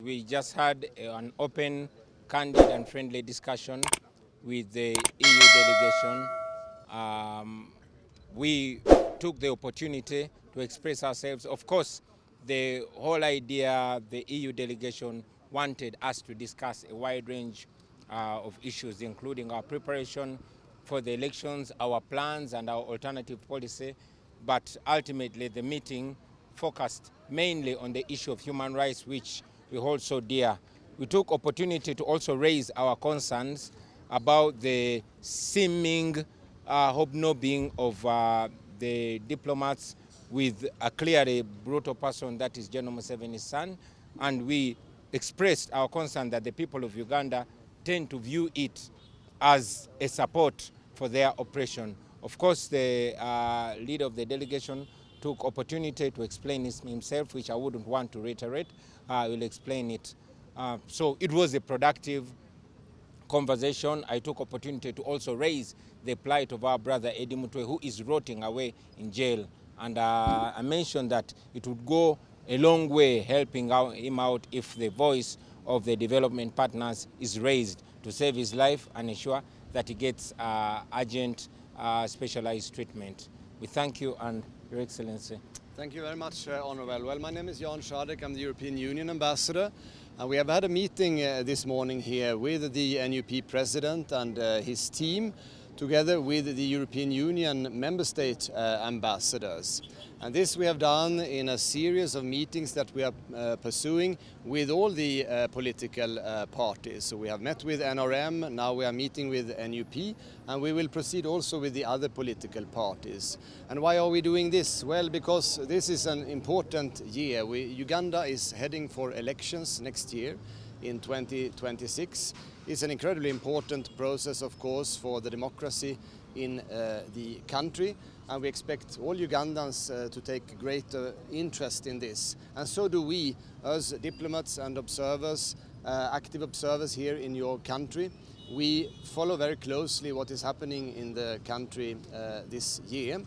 We just had an open, candid and friendly discussion with the EU delegation. We took the opportunity to express ourselves. Of course, the whole idea, the EU delegation wanted us to discuss a wide range of issues, including our preparation for the elections, our plans and our alternative policy. But ultimately, the meeting focused mainly on the issue of human rights, which we hold so dear. We took opportunity to also raise our concerns about the seeming hobnobbing of the diplomats with a clearly brutal person, that is General Museveni's son, and we expressed our concern that the people of Uganda tend to view it as a support for their oppression. Of course, the leader of the delegation took opportunity to explain himself, which I wouldn't want to reiterate. I will explain it. So it was a productive conversation. I took opportunity to also raise the plight of our brother Eddie Mutwe, who is rotting away in jail. And I mentioned that it would go a long way helping him out if the voice of the development partners is raised to save his life and ensure that he gets urgent specialized treatment. We thank you and Your Excellency. Thank you very much, Honourable. Well, my name is Jan Szadek. I'm the European Union Ambassador. And we have had a meeting this morning here with the NUP President and his team, together with the European Union Member State ambassadors. And this we have done in a series of meetings that we are pursuing with all the political parties. So we have met with NRM, now we are meeting with NUP, and we will proceed also with the other political parties. And why are we doing this? Well, because this is an important year. Uganda is heading for elections next year in 2026. It's an incredibly important process, of course, for the democracy in the country, and we expect all Ugandans to take great interest in this. And so do we, as diplomats and observers, active observers here in your country. We follow very closely what is happening in the country this year.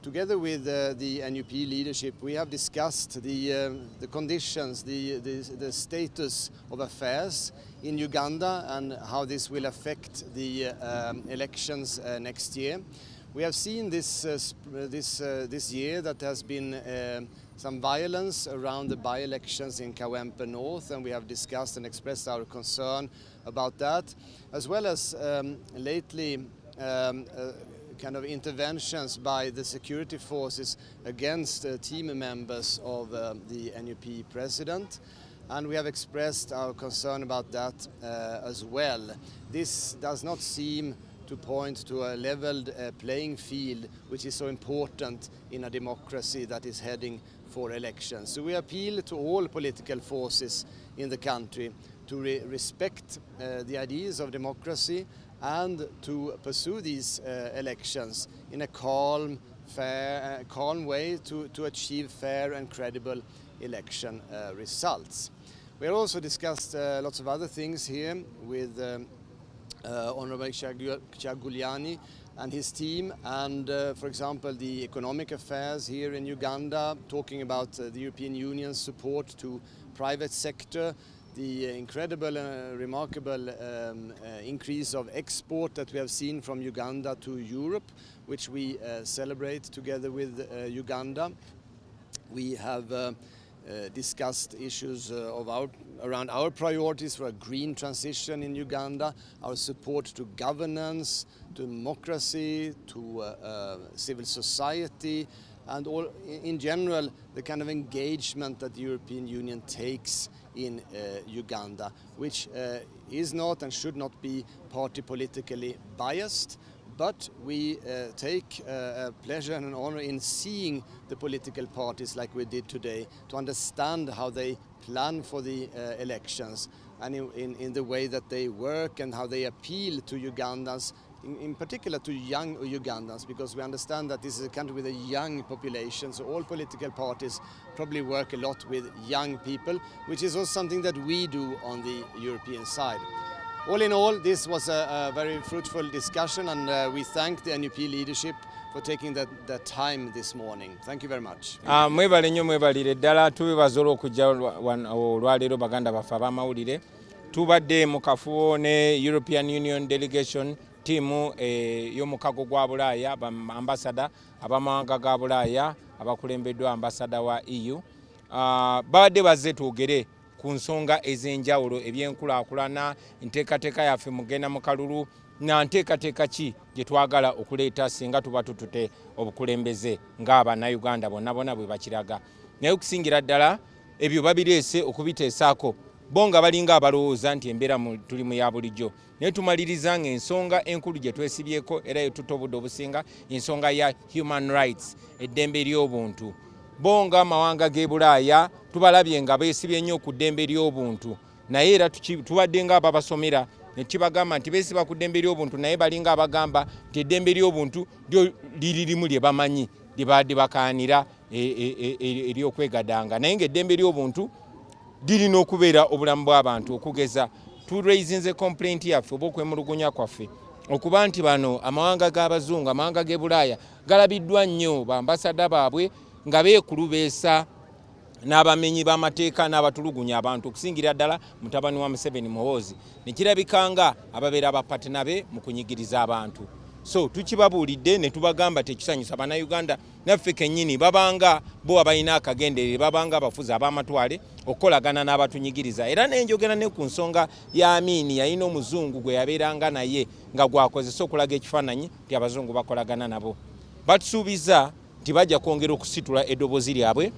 Together with the NUP leadership, we have discussed the conditions, the status of affairs in Uganda and how this will affect the elections next year. We have seen this year that there has been some violence around the by-elections in Kawempe North, and we have discussed and expressed our concern about that, as well as lately kind of interventions by the security forces against team members of the NUP president. And we have expressed our concern about that as well. This does not seem to point to a leveled playing field, which is so important in a democracy that is heading for elections. So we appeal to all political forces in the country to respect the ideas of democracy and to pursue these elections in a calm way to achieve fair and credible election results. We have also discussed lots of other things here with Honourable Kyagulanyi and his team, and for example the economic affairs here in Uganda, talking about the European Union's support to private sector, the incredible remarkable increase of export that we have seen from Uganda to Europe, which we celebrate together with Uganda. We have discussed issues around our priorities for a green transition in Uganda, our support to governance, to democracy, to civil society, and all, in general, the kind of engagement that the European Union takes in Uganda, which is not and should not be party politically biased. But we take pleasure and an honor in seeing the political parties like we did today, to understand how they plan for the elections and in the way that they work and how they appeal to Ugandans, in particular to young Ugandans, because we understand that this is a country with a young population, so all political parties probably work a lot with young people, which is also something that we do on the European side. All in all, this was a very fruitful discussion, and we thank the NUP leadership for taking that time this morning. Thank you very much. Mwebale nnyo mwebalire ddala tubebaza olw'okujja olwaleero baganda baffe ab'amawulire. Tubadde mu kafubo ne European Union delegation team y'omukago gwa Bulaaya ambassador abamawanga ga Bulaaya abakulembeddwa ambassador wa EU. Badde bazze twogere ku nsonga ez'enjawulo ebyenkulaakulana enteekateeka yaffe mugenda mu kalulu na nteekateeka ki gye twagala okuleeta singa tuba tutute obukulembeze ng'Abannayuganda bonna bonna bwe bakiraga. Naye okusingira ddala ebyo babireese okubiteesaako bo nga balinga abalowooza nti embeera tuli mu ya bulijjo. Naye tumaliriza ng'ensonga enkulu gye twesibyeko era yetuta obudde obusinga ensonga ya human rights, eddembe ly'obuntu. Bo nga amawanga g'e Bulaaya tubalabye nga beesibye nnyo ku ddembe ly'obuntu, naye era tubadde nga ababasomera ne kibagamba nti beesiba ku ddembe ly'obuntu naye balinga abagamba nti eddembe ly'obuntu liri limu lye bamanyi lye badde bakaanira ery'okwegadanga, naye ng'eddembe ly'obuntu lirina okubeera obulamu bw'abantu okugeza turaisinze complaint yaffe oba okwemulugunya kwaffe okuba nti bano amawanga g'abazungu amawanga g'e Bulaaya galabiddwa nnyo bambasada baabwe nga beekulubeesa n'abamenyi b'amateeka n'abatulugunya abantu okusingira ddala mutabani wa Museveni Muhoozi ne kirabikanga ababeera abapatena be mu kunyigiriza abantu. So tukibabuulidde ne tubagamba tekisanyusa Bannayuganda naffe kennyini babanga bo abalina akagenderere babanga abafuzi ab'amatwale okukolagana n'abatunyigiriza. Era n'enjogera ne ku nsonga ya Amini yalina omuzungu gwe yabeeranga naye nga gwakozesa okulaga ekifaananyi nti abazungu bakolagana nabo. Batusuubiza nti bajja kwongera okusitula eddoboozi lyabwe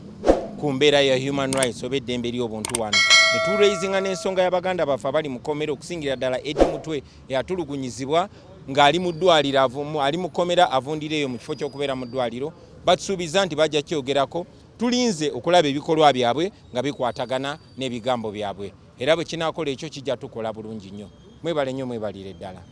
ku mbeera ya human rights oba eddembe ly'obuntu wano. Ne turaisinga n'ensonga y'Abaganda baffe abali mu kkomera okusingira ddala Edi Mutwe eyatulugunyizibwa ng'ali mu ddwaliro ali mu kkomera avundireyo mu kifo ky'okubeera mu ddwaliro. Batusuubiza nti bajja kyogerako. Tulinze okulaba ebikolwa byabwe nga bikwatagana n'ebigambo byabwe, era bwe kinaakola ekyo kijja tukola bulungi nnyo. Mwebale nnyo mwebalire ddala.